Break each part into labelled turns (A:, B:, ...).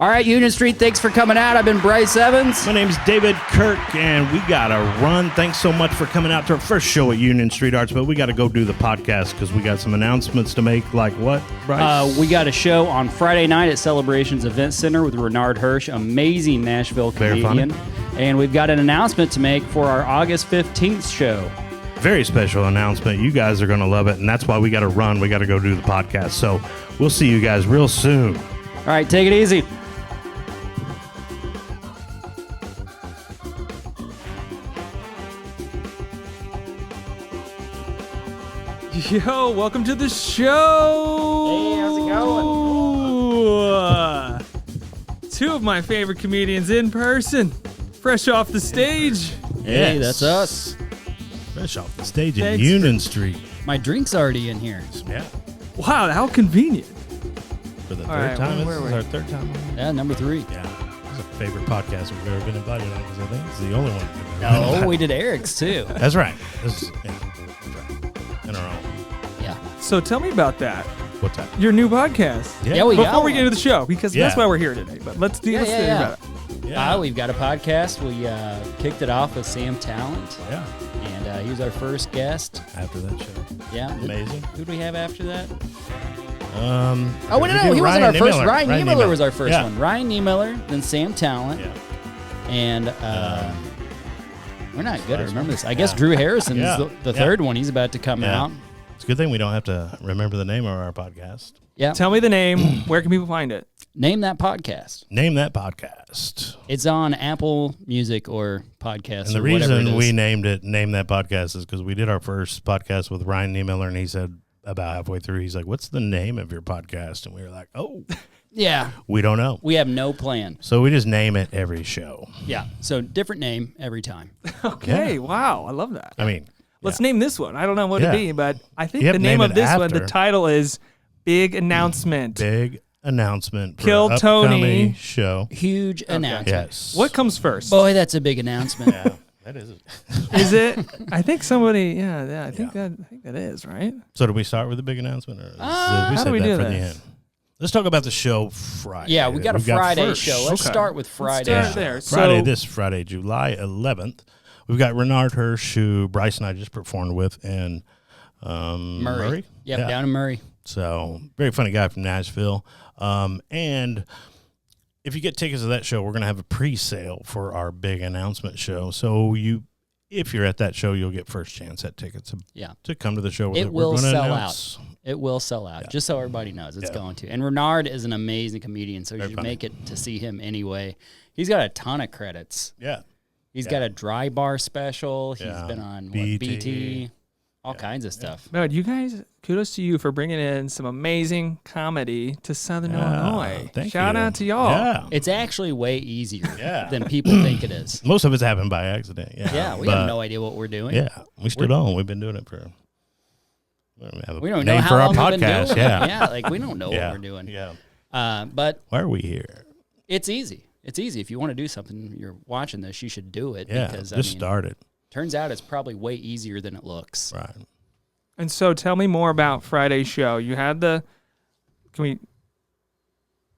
A: All right, Union Street, thanks for coming out. I've been Brice Evans.
B: My name's David Kirk, and we got to run. Thanks so much for coming out to our first show at Union Street Arts, but we got to go do the podcast because we got some announcements to make. Like what, Brice?
A: We got a show on Friday night at Celebrations Event Center with Bernard Hirsch, amazing Nashville comedian. And we've got an announcement to make for our August 15th show.
B: Very special announcement. You guys are going to love it, and that's why we got to run. We got to go do the podcast. So we'll see you guys real soon.
A: All right, take it easy.
C: Yo, welcome to the show.
A: Hey, how's it going?
C: Two of my favorite comedians in person, fresh off the stage.
A: Hey, that's us.
B: Fresh off the stage at
C: Thanks
B: Union Street.
A: My drink's already in here.
B: Yeah.
C: Wow, how convenient.
B: For the
C: All
B: third
C: right,
B: time.
C: where
B: This
C: were
B: is
C: we?
B: our third time.
A: Yeah, number 3.
B: Yeah. It's a favorite podcast we've ever been invited on because I think it's the only one. we've ever been
A: No,
B: invited
A: we did Eric's too.
B: on. That's right. This is, yeah, that's right. In our own.
A: Yeah.
C: So tell me about that.
B: What's that?
C: Your new podcast.
A: Yeah, we got
C: Before we
A: one.
C: get into the show, because
B: Yeah.
C: that's why we're here today. But let's do
A: Yeah,
C: let's
A: yeah,
C: think
A: yeah.
C: about it.
B: Yeah.
A: We've got a podcast. We kicked it off with Sam Talent,
B: Yeah.
A: and he was our first guest.
B: After that show.
A: Yeah.
B: Amazing.
A: Who do we have after that?
B: Oh,
A: Oh, wait, no, he wasn't our first. Ryan
B: Ryan
A: Niemiller was our first
B: Yeah.
A: one. Ryan Niemiller, then Sam Talent,
B: Yeah.
A: and we're not good at
B: First
A: remember
B: one.
A: this. I guess
B: Yeah.
A: Drew Harrison's
B: Yeah.
A: the
B: Yeah.
A: third one. He's about to come
B: Yeah.
A: out.
B: It's a good thing we don't have to remember the name of our podcast.
A: Yeah.
C: Tell me the name. Where can people find it?
A: Name that podcast.
B: Name that podcast.
A: It's on Apple Music or podcasts.
B: And the
A: or whatever
B: reason
A: it
B: we
A: is.
B: named it Name That Podcast is because we did our first podcast with Ryan Niemiller, and he said about halfway through, he's like, "What's the name of your podcast?" And we were like, "Oh,
A: Yeah.
B: we don't know."
A: We have no plan.
B: So we just name it every show.
A: Yeah. So different name every time.
C: Okay. Wow, I love that.
B: I mean,
C: Let's name this one. I don't know what
B: Yeah.
C: it'd be, but I think
B: You have
C: the
B: to
C: name
B: name
C: of
B: it
C: this one, the
B: after.
C: title is Big Announcement.
B: big announcement for
C: Kill
B: upcoming
C: Tony.
B: show.
A: Huge announcement.
B: Yes.
C: What comes first?
A: Boy, that's a big announcement.
B: Yeah, that is it.
C: Is it? I think somebody. I think that is right.
B: So do we start with the big announcement, or
C: how
B: save
C: do we
B: that
C: do
B: for the
C: this?
B: end? Let's talk about the show Friday.
A: Yeah, we got a
B: We've
A: Friday
B: first
A: show. Let's
C: Okay.
A: start with Friday.
C: Let's start there.
B: Friday,
C: So-
B: this Friday, July 11th. We've got Bernard Hirsch, who Brice and I just performed with in Murray.
A: Yep,
B: Yeah.
A: down in Murray.
B: So, very funny guy from Nashville. And if you get tickets to that show, we're going to have a pre-sale for our big announcement show. So, if you're at that show, you'll get first chance at tickets to come to the show.
A: It
B: that
A: will
B: we're gonna
A: sell
B: announce.
A: out. It will sell out,
B: Yeah.
A: just so everybody knows it's
B: Yeah.
A: going to. And Bernard is an amazing comedian, so you
B: Very
A: should
B: funny.
A: make it to see him anyway. He's got a ton of credits.
B: Yeah.
A: He's
B: Yeah.
A: got a dry bar special. He's
B: Yeah.
A: been on
B: BT.
A: BT, all kinds of stuff.
C: No, you guys, kudos to you for bringing in some amazing comedy to Southern
B: Yeah,
C: Illinois.
B: thank
C: Shout
B: you.
C: out to y'all.
B: Yeah.
A: It's actually way easier
B: Yeah.
A: than people think it is.
B: Most of it's happened by accident. Yeah.
A: Yeah, we
B: But,
A: have no idea what we're doing.
B: Yeah. We stood on. We've been doing it for.
A: We don't know
B: name
A: how
B: for our
A: long we've been
B: podcast.
A: doing
B: Yeah.
A: it. Yeah, like we don't know
B: Yeah.
A: what we're doing.
B: Yeah.
A: But
B: Why are we here?
A: it's easy. It's easy. If you want to do something, you're watching this, you should do it.
B: Yeah.
A: Because,
B: Just started.
A: turns out it's probably way easier than it looks.
B: Right.
C: And so tell me more about Friday's show. You had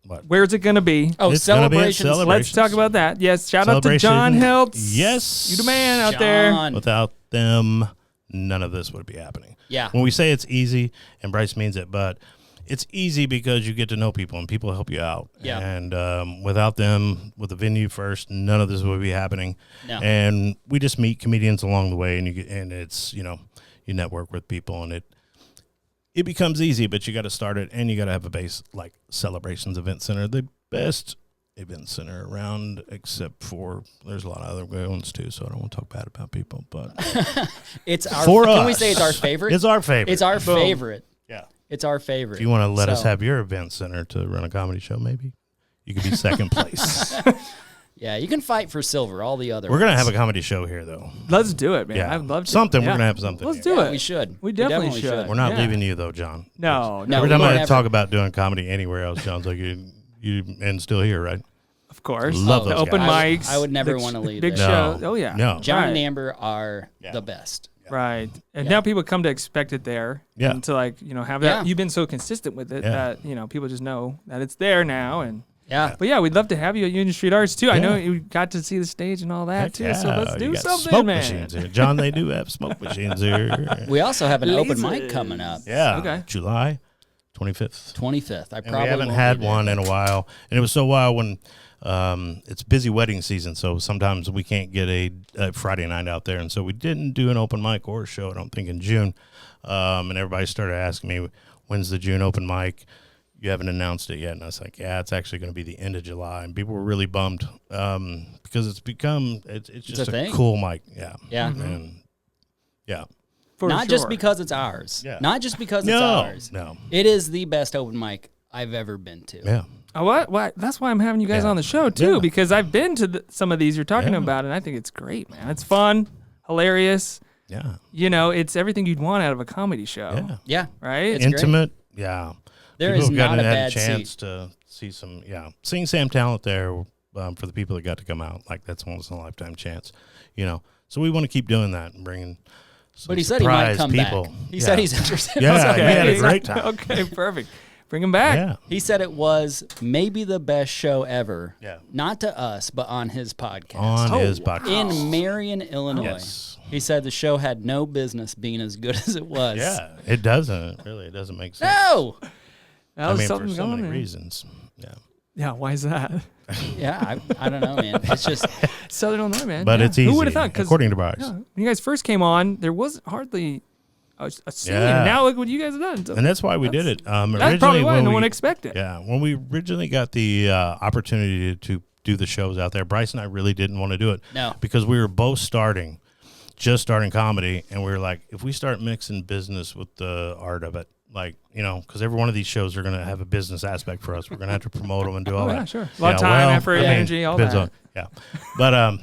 B: What?
C: where's it going to be?
A: Oh,
B: It's gonna be at
A: celebrations.
B: Celebrations.
C: Let's talk about that. Yes, shout out to John
B: Celebration.
C: Hiltz.
B: Yes.
C: You the man out there.
A: John.
B: Without them, none of this would be happening.
A: Yeah.
B: When we say it's easy, and Brice means it, but it's easy because you get to know people and people help you out.
A: Yeah.
B: And without them, with the venue first, none of this would be happening.
A: No.
B: And we just meet comedians along the way, and it's you network with people, and it becomes easy, but you got to start it, and you got to have a base like Celebrations Event Center, the best event center around, except for there's a lot of other good ones too. So I don't want to talk bad about people, but
A: It's our.
B: for
A: can
B: us,
A: we say it's our favorite?
B: It's our favorite.
A: It's our
B: Boom.
A: favorite.
B: Yeah.
A: It's our favorite.
B: If you want to let us
A: So,
B: have your event center to run a comedy show, maybe you could be second place.
A: Yeah, you can fight for silver. All the other.
B: We're gonna
A: ones.
B: have a comedy show here, though.
C: Let's do it, man.
B: Yeah,
C: I'd love to.
B: something.
C: Yeah.
B: We're gonna have something.
C: Let's
B: here.
C: do
A: Yeah,
C: it.
A: we should.
C: We definitely should.
B: We're not
C: Yeah.
B: leaving you though, John.
C: No,
A: No,
B: Every
A: we
B: time
A: won't
B: I
A: ever.
B: talk about doing comedy anywhere else, sounds like you and still here, right?
C: of course.
B: Love
C: the
B: those
C: open
B: guys.
C: mics.
A: I would never
C: the
A: wanna leave
C: Big
A: there.
C: show.
B: No.
C: Oh yeah.
B: No.
A: John
C: Right.
A: and Amber are
B: Yeah.
A: the best.
C: Right. And
A: Yeah.
C: now people come to expect it there.
B: Yeah.
C: And to have that.
A: Yeah.
C: You've been so consistent with it
B: Yeah.
C: that, people just know that it's there now. And
A: Yeah.
C: But yeah, we'd love to have you at Union Street Arts too. I know
B: Yeah.
C: you got to see the stage and all that
B: Heck
C: too. So let's
B: you
C: do
B: got
C: something,
B: smoke
C: man.
B: machines here. John, they do have smoke machines here.
A: We also have an open mic
C: Lasers.
A: coming up.
B: Yeah.
C: Okay.
B: July 25th.
A: 25th. I
B: And
A: probably
B: we haven't
A: won't
B: had
A: be there.
B: one in a while. And it was so a while when it's busy wedding season. So sometimes we can't get a Friday night out there. And so we didn't do an open mic or a show, I don't think, in June. And everybody started asking me, when's the June open mic? You haven't announced it yet. And I was like, yeah, it's actually going to be the end of July. And people were really bummed because it's just
A: a thing.
B: cool mic. Yeah.
A: Yeah.
B: And yeah.
C: For
A: Not just
C: sure.
A: because it's ours.
B: Yeah.
A: Not just because it's
B: No.
A: ours.
B: No.
A: It is the best open mic I've ever been to.
B: Yeah.
C: What? That's why I'm having you guys
B: Yeah.
C: on the show too,
B: Yeah.
C: because I've been to some of these you're talking
B: Yeah.
C: about, and I think it's great, man. It's fun, hilarious.
B: Yeah.
C: You know, it's everything you'd want out of a comedy show,
B: Yeah.
A: Yeah.
C: right?
A: It's great.
B: Intimate. Yeah.
A: There
B: People
A: is
B: have gotten
A: not a
B: had
A: bad
B: chance
A: seat.
B: to see some, seeing Sam Talent there for the people that got to come out. Like, that's once in a lifetime chance, So we want to keep doing that and bringing some
A: But he said he might
B: surprise
A: come
B: people.
A: back. He said he's interested.
B: Yeah,
C: Okay.
B: we had a great time.
C: Okay, perfect. Bring him back.
B: Yeah.
A: He said it was maybe the best show ever.
B: Yeah.
A: Not to us, but on his podcast.
B: On his podcast.
A: In Marion, Illinois.
B: Yes.
A: He said the show had no business being as good as it was.
B: Yeah, it doesn't. Really, it doesn't make sense.
A: No!
C: That
B: I
C: was
B: mean,
C: something
B: for so
C: going
B: many
C: on.
B: reasons. Yeah.
C: Yeah, why is that?
A: Yeah, I don't know, man. It's just,
C: Southern Illinois, man.
B: But
C: Yeah.
B: it's easy,
C: Who would have thought? 'Cause,
B: according to Brice.
C: yeah, when you guys first came on, there wasn't hardly a scene.
B: Yeah.
C: And now look what you guys have done. So
B: And that's why we did it.
C: that's
B: Originally,
C: probably why
B: when
C: no
B: we-
C: one expected.
B: Yeah, when we originally got the opportunity to do the shows out there, Brice and I really didn't want to do it.
A: No.
B: Because we were both just starting comedy, and we were like, if we start mixing business with the art of it, because every one of these shows are going to have a business aspect for us. We're going to have to promote them and do all
C: Oh,
B: that.
C: yeah, sure. A lot of time, effort, energy, all
B: depends
C: that.
B: on- yeah. But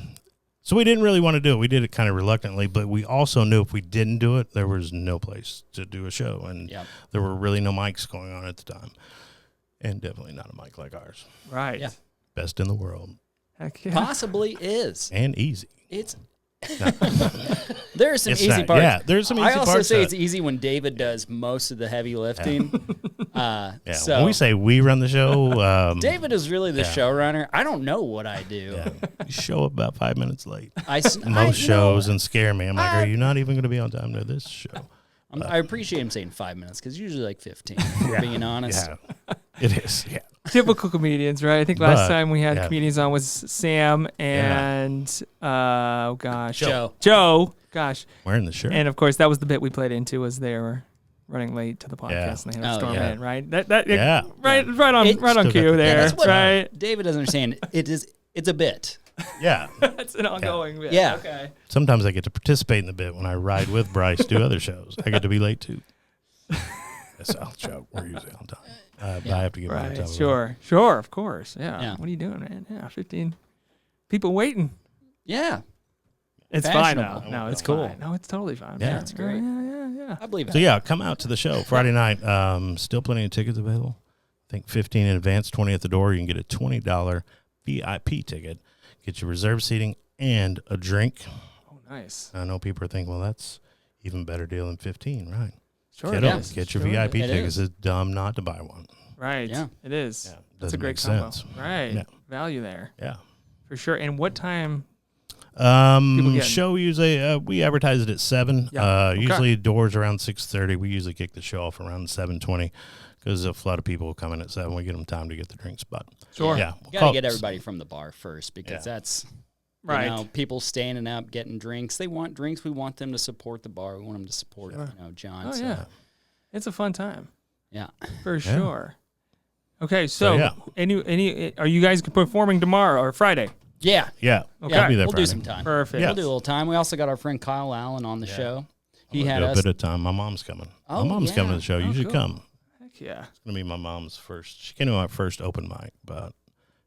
B: so we didn't really want to do it. We did it kind of reluctantly, but we also knew if we didn't do it, there was no place to do a show, and
A: Yep.
B: there were really no mics going on at the time, and definitely not a mic like ours.
C: Right.
A: Yeah.
B: Best in the world
C: Heck yeah.
A: possibly is.
B: and easy.
A: It's there are some
B: It's
A: easy
B: not-
A: parts.
B: yeah, there's some easy
A: I also
B: parts
A: say
B: to
A: it's
B: it.
A: easy when David does most of the heavy lifting.
B: Yeah,
A: So
B: when we say we run the show,
A: David is really the
B: yeah.
A: showrunner. I don't know what I do.
B: yeah, you show up about 5 minutes late.
A: Most
B: Shows and scare me. I'm like, are you not even going to be on time to this show?
A: I appreciate him saying 5 minutes because usually like 15. If we're being honest.
B: Yeah, it is. Yeah,
C: Typical comedians, right? I think last
B: But,
C: time we had
B: yeah.
C: comedians on was Sam and Joe. Gosh.
B: wearing the shirt.
C: And of course, that was the bit we played into was they were running late to the podcast
B: Yeah.
C: and they had a
A: Oh,
C: storm
A: yeah.
C: in, right? That
B: Yeah.
C: right
A: It-
C: on
B: Still
C: cue
B: got the-
C: there,
A: That's what
C: right?
A: David doesn't understand. It's a bit.
B: Yeah.
C: That's an ongoing bit.
A: Yeah.
C: Okay.
B: Sometimes I get to participate in the bit when I ride with Brice, do other shows. I get to be late too. That's our joke. We're usually on time. But I have to give my
C: Right.
B: time.
C: Sure, of course. Yeah.
A: Yeah.
C: What are you doing, man? Yeah, 15 people waiting.
A: Yeah.
C: It's fine
A: Fashionable.
C: now. No, it's
A: cool.
C: fine. No, it's totally fine.
B: Yeah.
C: man.
A: It's great.
C: Yeah.
A: I believe it.
B: So yeah, come out to the show Friday night. Still plenty of tickets available. I think 15 in advance, 20 at the door. You can get a $20 VIP ticket, get your reserved seating and a drink.
C: Oh, nice.
B: I know people are thinking, well, that's even better deal than 15, right?
C: Sure.
B: Get
C: it
B: up,
C: is.
B: get your
C: Sure it
B: VIP
A: is. It
B: tickets.
A: is.
B: It's dumb not to buy one.
C: Right.
A: Yeah.
C: It is.
B: Yeah,
C: That's a
B: doesn't
C: great
B: make
C: combo.
B: sense.
C: Right.
B: Yeah.
C: Value there
B: Yeah.
C: for sure. And what time? getting-
B: Show usually we advertise it at 7.
C: Yeah. Okay.
B: Usually doors around 6:30. We usually kick the show off around 7:20 because a lot of people will come in at 7. We get them time to get the drinks, but
C: Sure.
B: yeah,
A: You got to get everybody from the bar first because
B: Yeah.
A: that's
C: Right.
A: You know, people standing up, getting drinks. They want drinks. We want them to support the bar. We want them to support, John.
C: Oh,
A: so,
C: yeah. It's a fun time
A: yeah.
C: for sure. Okay, so
B: yeah.
C: any are you guys performing tomorrow or Friday?
A: Yeah.
B: Yeah,
C: Okay.
B: I'll be there
A: We'll do
B: Friday.
A: some time.
C: Perfect.
B: Yeah.
A: We'll do a little time. We also got our friend Kyle Allen on the show. He
B: I'll
A: had
B: do a
A: us.
B: bit of time. My mom's coming.
A: Oh,
B: My mom's
A: yeah.
B: coming to the show.
C: Oh,
B: You should
C: cool.
B: come.
C: Heck yeah.
B: It's gonna be my mom's first. She came to my first open mic, but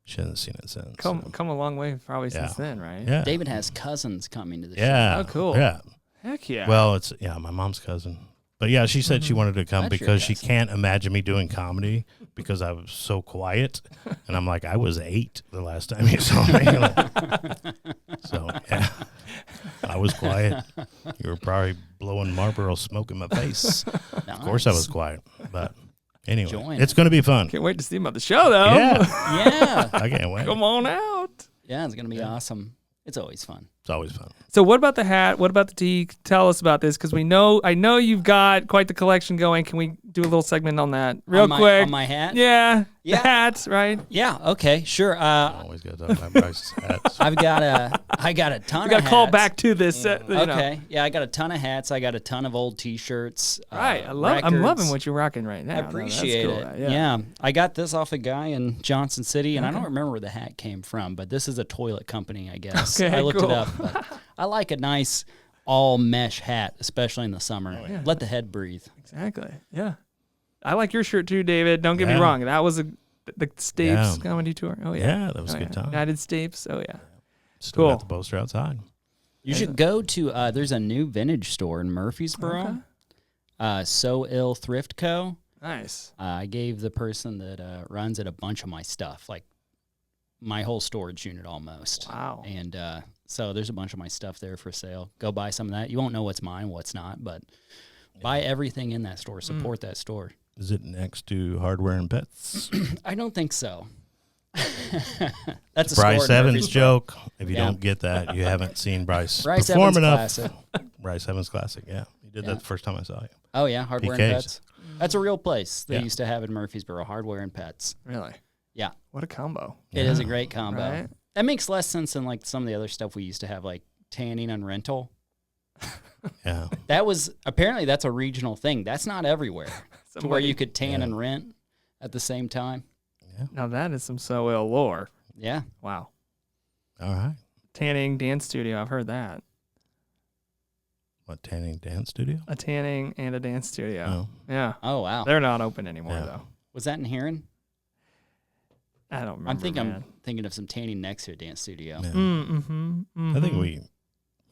B: she hasn't seen it since. so.
C: Come a long way probably
B: Yeah.
C: since then, right?
B: Yeah.
A: David has cousins coming to the show.
B: Yeah.
C: Oh, cool.
B: Yeah.
C: Heck yeah.
B: Well, it's my mom's cousin. But yeah, she said she wanted to come
A: That's your
B: because she
A: cousin.
B: can't imagine me doing comedy because I was so quiet. And I'm like, I was 8 the last time you saw me. So yeah, I was quiet. You were probably blowing Marlboro smoke in my face. Of course I was quiet. But Anyway,
A: join.
B: it's going to be fun.
C: Can't wait to see him at the show, though.
A: Yeah.
B: I can't wait.
C: Come on out.
A: Yeah, it's going to be awesome. It's always fun.
B: It's always fun.
C: So what about the hat? What about the tee? Tell us about this, because I know you've got quite the collection going. Can we do a little segment on that real quick?
A: On my hat?
C: Yeah.
A: Yeah.
C: The hats, right?
A: Yeah, okay, sure.
B: Always got to talk about Brice's hats.
A: I got a ton
C: We got
A: of
C: to call
A: hats.
C: back to this.
A: Okay. Yeah, I got a ton of hats. I got a ton of old T-shirts.
C: Right. I'm
A: records.
C: loving what you're rocking right now.
A: I appreciate it. Yeah. I got this off a guy in Johnson City, and I don't remember where the hat came from, but this is a toilet company, I guess.
C: Okay,
A: I looked
C: cool.
A: it up. But I like a nice all mesh hat, especially in the summer.
C: Oh, yeah.
A: Let the head breathe.
C: Exactly. Yeah. I like your shirt too, David. Don't get me
B: Yeah.
C: wrong. That was the Stapes
B: Yeah.
C: comedy tour. Oh yeah.
B: Yeah, that was a good time.
C: United Stapes. Oh yeah.
B: Still
C: Cool.
B: got the poster outside.
A: You should go to, there's a new vintage store in Murfreesboro, So Ill Thrift Co.
C: Nice.
A: I gave the person that runs it a bunch of my stuff, like my whole storage unit almost.
C: Wow.
A: And so there's a bunch of my stuff there for sale. Go buy some of that. You won't know what's mine, what's not, but buy everything in that store. Support that store.
B: Is it next to Hardware and Pets?
A: I don't think so. That's a
B: Brice
A: store in
B: Evans
A: Murfreesboro.
B: joke. If you
A: Yeah.
B: don't get that, you haven't seen Brice
A: Bryce
B: perform
A: Evans
B: enough.
A: Classic.
B: Brice Evans Classic, yeah. He did that the first time I saw you.
A: Oh, yeah, Hardware and
B: PKs.
A: Pets. That's a real place they
B: Yeah.
A: used to have in Murfreesboro, Hardware and Pets.
C: Really?
A: Yeah.
C: What a combo.
A: It is a great combo.
C: Right?
A: That makes less sense than like some of the other stuff we used to have, like tanning and rental.
B: Yeah.
A: That was apparently that's a regional thing. That's not everywhere. To where you could tan and rent at the same time.
C: Now that is some So Ill lore.
A: Yeah.
C: Wow.
B: All right.
C: Tanning dance studio. I've heard that.
B: What, Tanning Dance Studio?
C: A tanning and a dance studio. Yeah.
A: Oh wow.
C: They're not open anymore
B: Yeah.
C: though.
A: Was that in Heron?
C: I don't remember.
A: I'm thinking of some tanning next to a dance studio.
B: Yeah.
C: Mm-hmm.
B: I think we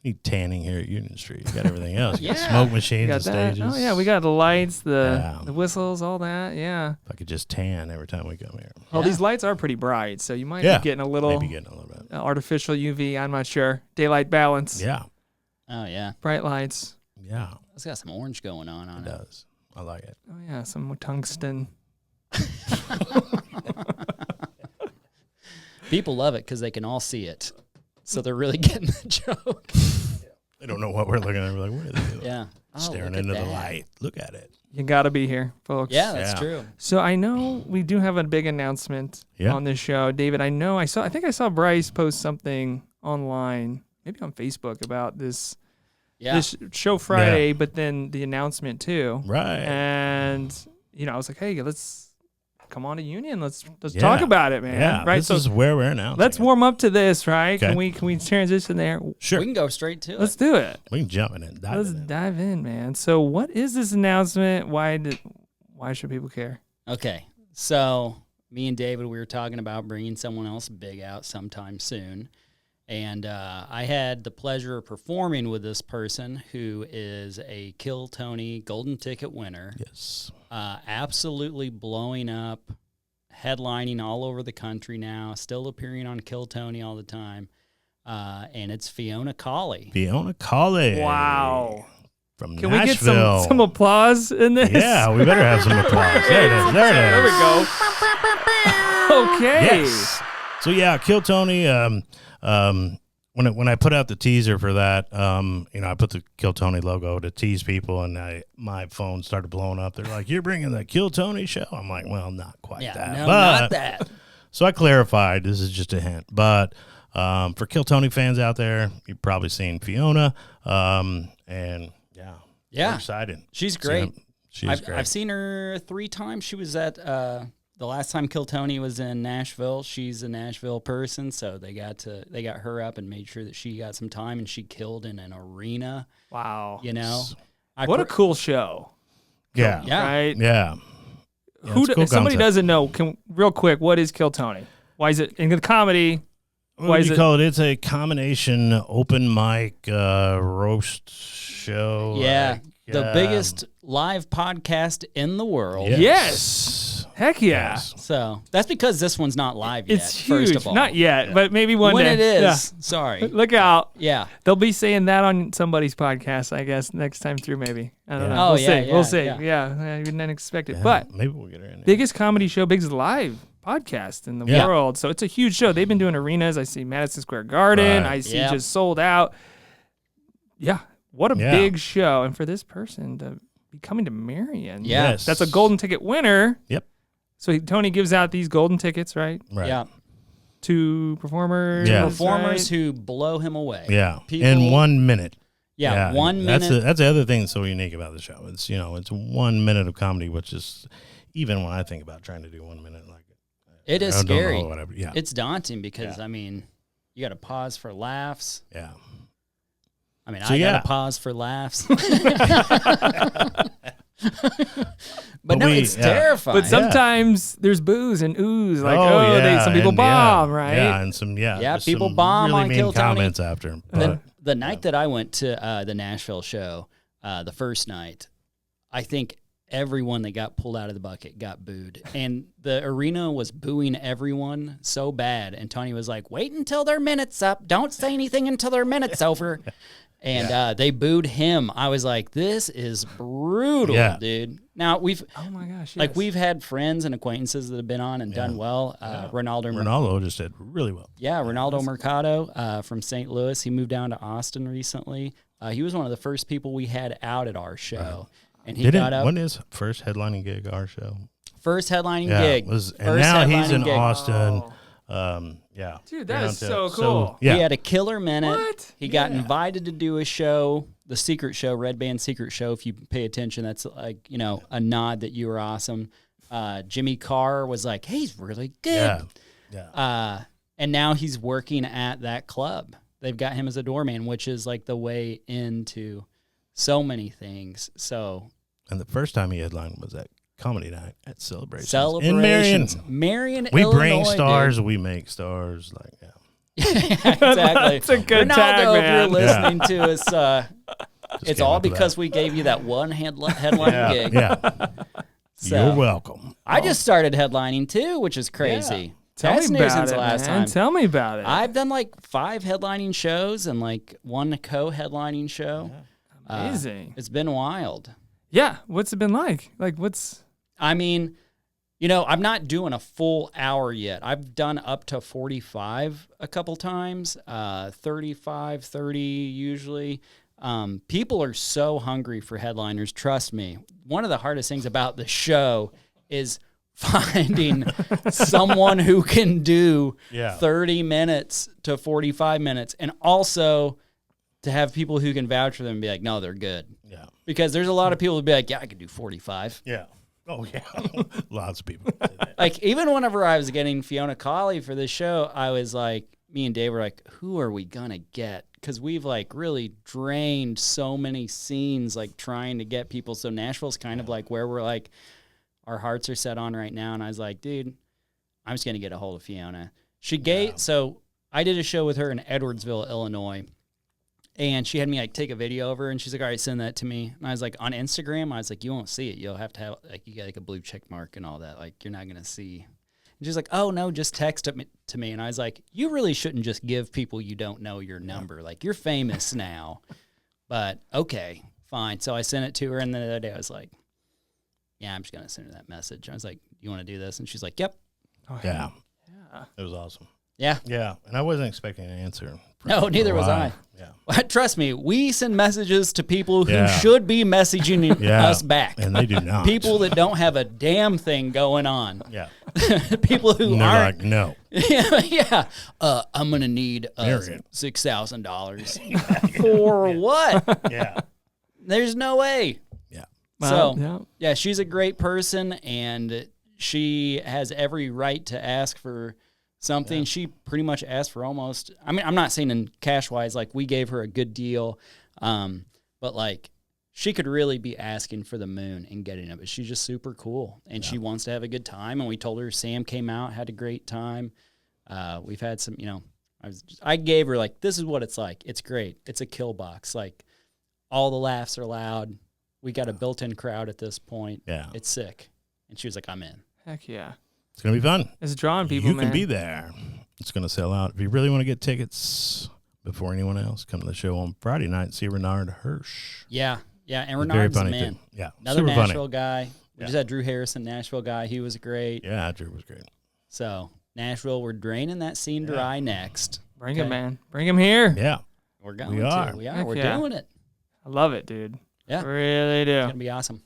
B: need tanning here at Union Street. You got everything else. You got
A: Yeah.
B: smoke
C: We
B: machines
C: got
B: and
C: that.
B: stages.
C: Oh yeah, we got the lights,
B: Yeah.
C: the whistles, all that. Yeah.
B: If I could just tan every time we come here.
C: Well,
A: Yeah.
C: these lights are pretty bright, so you might
B: Yeah.
C: be getting a little
B: Maybe getting a little bit.
C: artificial UV. I'm not sure. Daylight balance.
B: Yeah.
A: Oh yeah.
C: Bright lights.
B: Yeah.
A: It's got some orange going on
B: It
A: it.
B: does. I like it.
C: Oh yeah, some tungsten.
A: People love it because they can all see it. So they're really getting the joke.
B: They don't know what we're looking at. We're like, what are they doing?
A: Yeah. Oh,
B: Staring
A: look at
B: into the
A: that.
B: light. Look at it.
C: You got to be here, folks.
A: Yeah, that's
B: Yeah.
A: true.
C: So I know we do have a big announcement
B: Yeah.
C: on this show, David. I think I saw Brice post something online, maybe on Facebook, about this
A: Yeah.
C: this show Friday, but then the announcement too.
B: Right.
C: And I was like, hey, let's come on to Union. Let's
B: Yeah.
C: talk about it, man.
B: Yeah.
C: Right.
B: This
C: So
B: is where we're announcing.
C: let's
B: it.
C: warm up to this, right?
B: Okay.
C: Can we transition there?
B: Sure.
A: We can go straight to
C: Let's
A: it.
C: do it.
B: We can jump in and dive
C: Let's
B: in.
C: dive in, man. So what is this announcement? Why should people care?
A: Okay. So me and David, we were talking about bringing someone else big out sometime soon. And I had the pleasure of performing with this person who is a Kill Tony Golden Ticket winner.
B: Yes.
A: Absolutely blowing up, headlining all over the country now, still appearing on Kill Tony all the time. And it's Fiona Cauley.
B: Fiona Cauley.
C: Wow.
B: From
C: Can we get
B: Nashville.
C: some applause in this?
B: Yeah, we better have some applause. There it is. There it is.
C: There we go. Okay.
B: Yes. So yeah, Kill Tony. When I put out the teaser for that, I put the Kill Tony logo to tease people, and my phone started blowing up. They're like, "You're bringing the Kill Tony show?" I'm like, "Well, not quite
A: Yeah,
B: that,
A: no,
B: but
A: not that.
B: So I clarified. This is just a hint, but for Kill Tony fans out there, you've probably seen Fiona, and
A: Yeah.
B: we're excited.
A: She's great.
B: She's great.
A: I've seen her 3 times. She was at the last time Kill Tony was in Nashville. She's a Nashville person, so they got her up and made sure that she got some time, and she killed in an arena.
C: Wow.
A: What
C: a cool show.
B: Yeah,
A: Yeah.
C: Right?
B: yeah.
C: Who
B: it's a cool
C: somebody
B: concept.
C: doesn't know, real quick, what is Kill Tony? Why is it in the comedy?
B: What do you call it? It's a combination open mic roast show.
A: Yeah. the biggest live podcast in the world.
C: Yes. Heck yeah.
B: Yes.
A: So that's because this one's not live yet.
C: It's huge.
A: First of all,
C: Not yet, but maybe one
A: when
C: day.
A: it is.
C: Yeah.
A: Sorry.
C: Look out.
A: Yeah.
C: They'll be saying that on somebody's podcast, I guess, next time through, maybe. I don't know.
A: Oh,
C: We'll
A: yeah,
C: see.
A: yeah,
C: We'll see.
A: yeah.
C: Yeah. You didn't expect it.
B: Yeah,
C: But
B: maybe we'll get her in there.
C: biggest comedy show, biggest live podcast in the
B: Yeah.
C: world. So it's a huge show. They've been doing arenas. I see Madison Square Garden.
B: Right.
C: I see
A: Yeah.
C: just sold out. Yeah. What a
B: Yeah.
C: big show. And for this person to be coming to Marion.
A: Yeah.
B: Yes.
C: That's a golden ticket winner.
B: Yep.
C: So Tony gives out these golden tickets, right?
B: Right.
A: Yeah.
C: To performers.
B: Yeah.
A: Performers
C: right?
A: who blow him away.
B: Yeah.
A: People-
B: In 1 minute.
A: Yeah. 1 minute.
B: That's the other thing that's so unique about the show. It's it's 1 minute of comedy, which is even when I think about trying to do 1 minute, like
A: It is
B: I don't know,
A: scary.
B: whatever. Yeah.
A: It's daunting because
B: Yeah.
A: I mean, you got to pause for laughs.
B: Yeah.
A: I mean,
B: So,
A: I
B: yeah.
A: got to pause for laughs.
B: But
A: no,
B: we-
A: it's
B: yeah.
A: terrifying.
C: But sometimes there's booze and ooze. Like, some people
B: and,
C: bomb, right?
B: Yeah, and
A: Yeah,
B: there's
A: people
B: some
A: bomb
B: really
A: on
B: mean
A: Kill Tony.
B: comments after.
A: the, the night that I went to the Nashville show, the first night, I think everyone that got pulled out of the bucket got booed. And the arena was booing everyone so bad. And Tony was like, wait until their minute's up. Don't say anything until their minute's over. And they booed him. I was like, this is brutal,
B: Yeah.
A: dude. Now,
C: Oh my gosh.
A: like
C: yes.
A: we've had friends and acquaintances that have been on and done well.
B: Ronaldo just did really well.
A: Yeah, Ronaldo Mercado from St. Louis. He moved down to Austin recently. He was one of the first people we had out at our show. And he got up.
B: When his first headlining gig our show?
A: First headlining
B: Yeah,
A: gig.
B: and
A: First
B: now he's
A: headlining
B: in
A: gig.
B: Austin.
C: Oh.
B: Yeah,
C: Dude, that is
B: Down
C: so
B: to-
C: cool.
B: yeah,
A: He had a killer minute.
C: What?
A: He got invited to do a show, the Secret Show, Red Band Secret Show. If you pay attention, that's like, a nod that you were awesome. Jimmy Carr was like, hey, he's really good.
B: yeah.
A: And now he's working at that club. They've got him as a doorman, which is like the way into so many things. So
B: And the first time he headlined was at Comedy Night at Celebrations.
A: Celebrations.
B: In Marion.
A: Marion,
B: We
A: Illinois,
B: bring stars,
A: dude.
B: we make stars. Like, yeah.
A: Exactly.
C: That's a good
A: Ronaldo,
C: tag,
A: if
C: man.
A: you're listening to us, it's
B: came
A: all
B: up with
A: because
B: that.
A: we gave you that one headline gig.
B: Yeah.
A: So,
B: You're welcome.
A: I just started headlining too, which is crazy.
C: Tell
A: That's
C: me
A: new
C: about
A: since
C: it,
A: the last
C: man.
A: time.
C: Tell me about it.
A: I've done like 5 headlining shows and like 1 co-headlining show.
C: Amazing.
A: It's been wild.
C: Yeah. What's it been like? Like, what's...
A: I mean, I'm not doing a full hour yet. I've done up to 45 a couple times, 35, 30 usually. People are so hungry for headliners. Trust me. One of the hardest things about the show is finding someone who can do 30 minutes to 45 minutes, and also to have people who can vouch for them and be like, no, they're good.
B: Yeah.
A: Because there's a lot of people who be like, yeah, I could do 45.
B: Yeah. Oh, yeah. Lots of people say that.
A: Like, even whenever I was getting Fiona Cauley for this show, I was like, me and Dave were like, who are we going to get? Because we've, like, really drained so many scenes, like, trying to get people. So Nashville's kind of like where we're, like, our hearts are set on right now. And I was like, dude, I'm just going to get a hold of Fiona. So I did a show with her in Edwardsville, Illinois. And she had me like take a video of her, and she's like, all right, send that to me. And I was like, on Instagram, I was like, you won't see it. You'll have to have, like, you got like a blue check mark and all that. Like, you're not going to see. And she's like, oh, no, just text it to me. And I was like, you really shouldn't just give people you don't know your number. Like, you're famous now. But okay, fine. So I sent it to her, and then the other day I was like, yeah, I'm just going to send her that message. I was like, you want to do this? And she's like, yep.
C: Oh,
B: Yeah.
C: Yeah.
B: It was awesome.
A: Yeah.
B: Yeah. And I wasn't expecting an answer.
A: No, neither was I.
B: Yeah.
A: Trust me, we send messages to people who
B: Yeah.
A: should be messaging
B: Yeah.
A: us back.
B: And they do not.
A: People that don't have a damn thing going on.
B: Yeah.
A: People who
B: And they're
A: aren't.
B: like, no.
A: Yeah. I'm going to need
B: Marion.
A: $6,000. For what?
B: Yeah.
A: There's no way.
B: Yeah.
A: So,
C: yeah.
A: yeah, she's a great person, and she has every right to ask for something. Yeah. She pretty much asked for almost, I mean, I'm not saying in cash-wise, like, we gave her a good deal, but, like, she could really be asking for the moon and getting it, but she's just super cool, and she wants to have a good time, and we told her Sam came out, had a great time. We've had some, I gave her, like, this is what it's like. It's great. It's a kill box. Like, all the laughs are loud. we got a built-in crowd at this point.
B: Yeah.
A: It's sick. And she was like, I'm in.
C: Heck yeah.
B: It's going to be fun.
C: It's drawing people,
B: You
C: man.
B: can be there. It's going to sell out. If you really want to get tickets before anyone else, come to the show on Friday night and see Bernard Hirsch.
A: Yeah. Yeah. And
B: He's
A: Renard's
B: very
A: a
B: funny,
A: man.
B: too. Yeah.
A: Another
B: super
A: Nashville
B: funny.
A: guy. We
B: Yeah.
A: just had Drew Harrison, Nashville guy. He was great.
B: Yeah, Drew was great.
A: So, Nashville, we're draining that scene dry next.
C: Bring him, man. Bring him here.
B: Yeah.
A: We're going
B: We are.
A: to. We are.
C: Heck
A: We're
C: yeah.
A: doing it.
C: I love it, dude.
A: Yeah.
C: Really do.
A: It's going to be awesome.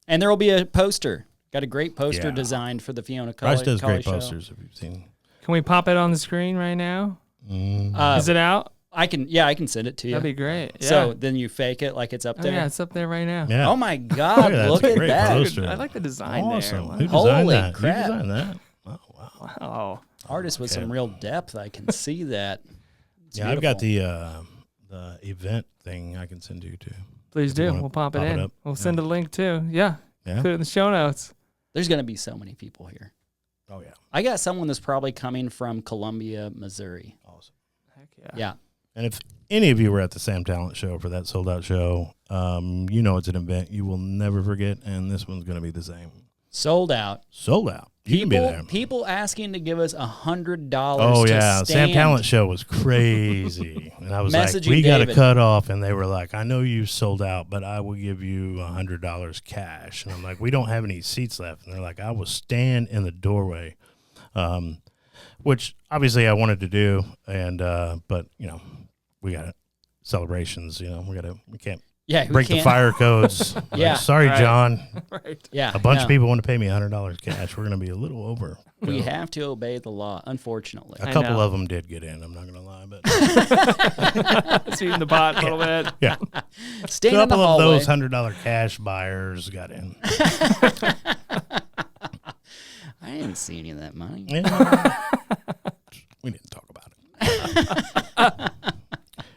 A: And there will be a poster. Got a great poster
B: Yeah.
A: designed for the Fiona Cauley
B: Brice does great
A: show.
B: posters, if you've seen.
C: Can we pop it on the screen right now?
B: Mm.
C: Is it out?
A: I can send it to you.
C: That'd be great. Yeah.
A: So then you fake it like it's up
C: Oh,
A: there.
C: yeah, it's up there right now.
B: Yeah.
A: Oh my God!
B: that.
A: Look
B: It's a
A: at
B: great
A: that.
B: poster.
C: Dude, I like the design
B: Awesome.
C: there.
B: Who
C: Wow.
B: designed
A: Holy
B: that?
A: crap.
B: Who designed that? Oh, wow.
C: Wow.
A: Artist with
B: Okay.
A: some real depth. I can see that. It's
B: Yeah, I've got
A: beautiful.
B: the event thing I can send you to.
C: Please
B: If you
C: do.
B: wanna
C: We'll pop it
B: pop it
C: in.
B: up.
C: We'll
B: Yeah.
C: send a link too. Yeah.
B: Yeah.
C: Put it in the show notes.
A: There's going to be so many people here.
B: Oh, yeah.
A: I got someone that's probably coming from Columbia, Missouri.
B: Awesome.
C: Heck yeah.
A: Yeah.
B: And if any of you were at the Sam Talent show for that sold out show, you know it's an event you will never forget, and this one's going to be the same.
A: Sold out.
B: Sold out. You can be there.
A: People asking to give us $100.
B: Oh,
A: to
B: yeah. Sam
A: stand.
B: Talent show was crazy. And I was like,
A: Messaging
B: we got to
A: David.
B: cut off. And they were like, I know you sold out, but I will give you $100 cash. And I'm like, we don't have any seats left. And they're like, I will stand in the doorway, which obviously I wanted to do. And, but, you know, we got celebrations, you know, we can't
A: Yeah, we
B: break the
A: can't-
B: fire codes. Like,
A: Yeah.
B: sorry,
C: Right.
B: John.
C: Right.
A: Yeah,
B: A bunch
A: no.
B: of people want to pay me $100 cash. We're going to be a little over.
A: We have to obey the law, unfortunately.
B: A
C: I
B: couple
C: know.
B: of them did get in. I'm not going to lie, but
C: Sweeten the pot a little bit.
B: yeah.
A: Stand
B: A
A: in the
B: couple of
A: hallway.
B: those $100 cash buyers got in.
A: I didn't see any of that money.
B: Yeah. We didn't talk about it.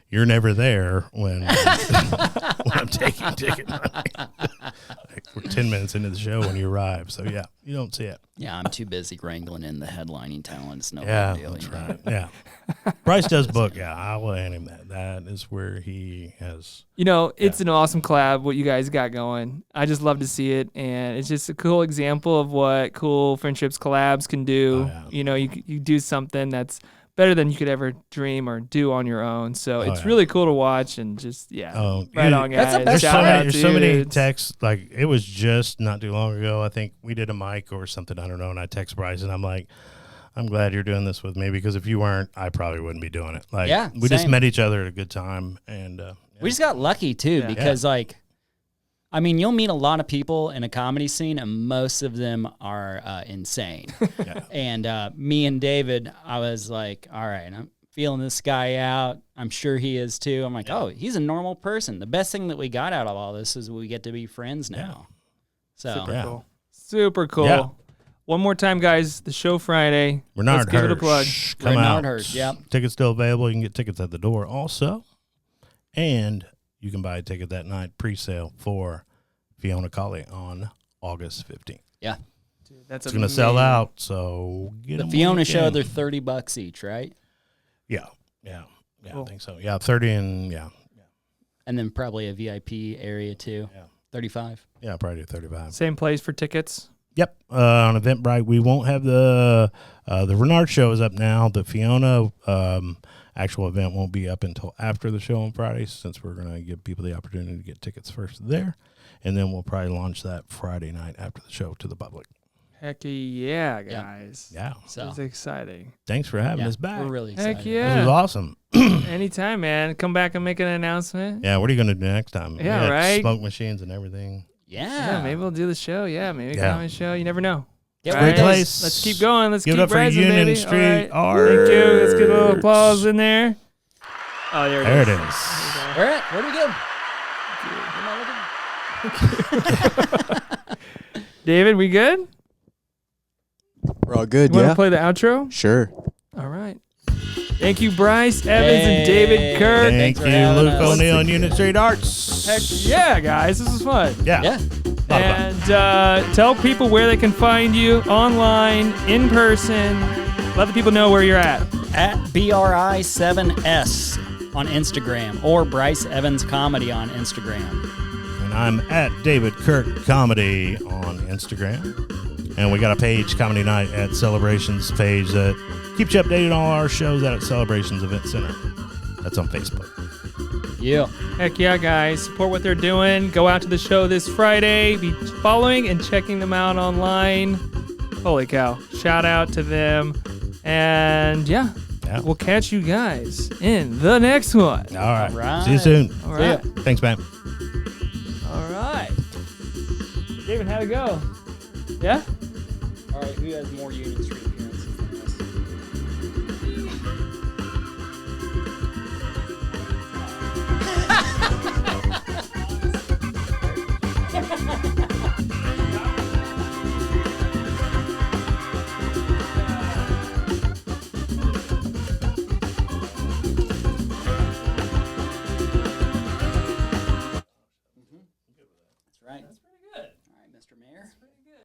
B: You're never there when I'm taking ticket money. Like, we're 10 minutes into the show when you arrive, so yeah, you don't see it.
A: Yeah, I'm too busy wrangling in the headlining talent. It's no
B: Yeah,
A: big deal.
B: that's
A: you know?
B: right. Yeah, Brice does book. Yeah, I will hand him that. That is where he has.
C: You know, it's an awesome collab, what you guys got going. I just love to see it. And it's just a cool example of what cool friendships collabs can do.
B: Oh, yeah.
C: You know, you do something that's better than you could ever dream or do on your own. So it's
B: yeah.
C: really cool to watch and just, yeah.
B: Oh,
C: Right on, guys.
A: That's the best
B: There's
C: Shout out
B: there's so many
C: dudes.
B: texts. Like, it was just not too long ago. I think we did a mic or something. I don't know. And I text Brice and I'm like, I'm glad you're doing this with me, because if you weren't, I probably wouldn't be doing it. Like,
A: Yeah,
B: we just
A: same.
B: met each other at a good time. And
A: We just got lucky too,
C: Yeah.
A: because like, I mean, you'll meet a lot of people in a comedy scene, and most of them are insane.
B: yeah.
A: And me and David, I was like, all right, I'm feeling this guy out. I'm sure he is too. I'm like, oh, he's a normal person. The best thing that we got out of all this is we get to be friends now. So
C: Super
B: Yeah.
C: cool. Super cool.
B: Yeah.
C: One more time, guys. The show Friday.
B: Bernard
C: Let's give it a
B: Hirsch,
C: plug.
B: come
A: Bernard
B: out.
A: Hirsch, yep.
B: Tickets still available. You can get tickets at the door also. And you can buy a ticket that night pre-sale for Fiona Cauley on August 15th.
A: yeah,
C: Dude, that's
B: It's going to sell out, so get
A: the
B: 'em
A: Fiona
B: when you
A: show,
B: can.
A: they're $30 each, right?
B: Yeah.
C: Cool.
B: I think so. Yeah, 30 and
A: And then probably a VIP area too.
B: Yeah.
A: 35.
B: yeah, probably 35.
C: Same place for tickets.
B: Yep. On Eventbrite, we won't have the Bernard show is up now. The Fiona actual event won't be up until after the show on Friday, since we're going to give people the opportunity to get tickets first there. And then we'll probably launch that Friday night after the show to the public.
C: Heck yeah, guys.
B: Yeah.
A: So
C: It's exciting.
B: Thanks for having
A: yeah,
B: us back.
A: we're really excited.
C: Heck
B: This
C: yeah.
B: was awesome.
C: Anytime, man. Come back and make an announcement.
B: Yeah, what are you going to do next time?
C: Yeah,
B: We had
C: right?
B: Smoke machines and everything.
C: Yeah, maybe we'll do the show. Yeah, maybe a
B: Yeah.
C: comedy show. You never know.
A: Get
C: Right?
B: Great
A: ready.
B: place.
C: Let's keep going. Let's
B: Give it
C: keep
B: up for
C: rising,
B: Union
C: baby.
B: Street
C: All right. Thank you. Let's get a little
B: Arts.
C: applause in there. Oh, there it
B: There
C: is.
B: it is.
A: Where at? Where do we go?
C: David, we good?
D: We're all good,
C: You want
D: yeah?
C: to play the outro?
D: Sure.
C: All right. Thank you, Brice Evans and David Kirk.
B: Thank
A: Thanks for
B: you,
A: having
B: Luke
A: us.
B: O'Neill and Unit Street Arts.
C: Heck yeah, guys. This was fun.
B: Yeah.
A: Yeah.
B: Lot of fun.
C: And tell people where they can find you online, in person. Let the people know where you're at.
A: At BRI7S on Instagram, or Brice Evans Comedy on Instagram.
B: And I'm at David Kirk Comedy on Instagram. And we got a page, Comedy Night at Celebrations page, that keeps you updated on all our shows out at Celebrations Event Center. That's on Facebook.
A: Yeah.
C: Heck yeah, guys. Support what they're doing. Go out to the show this Friday. Be following and checking them out online. Holy cow. Shout out to them. And yeah, we'll catch you guys in the next one.
B: All right.
A: All right.
B: See you soon.
C: All right.
B: Thanks, man.
C: All right. David, how'd it go? Yeah?
A: All right, who has more Union Street appearances than us?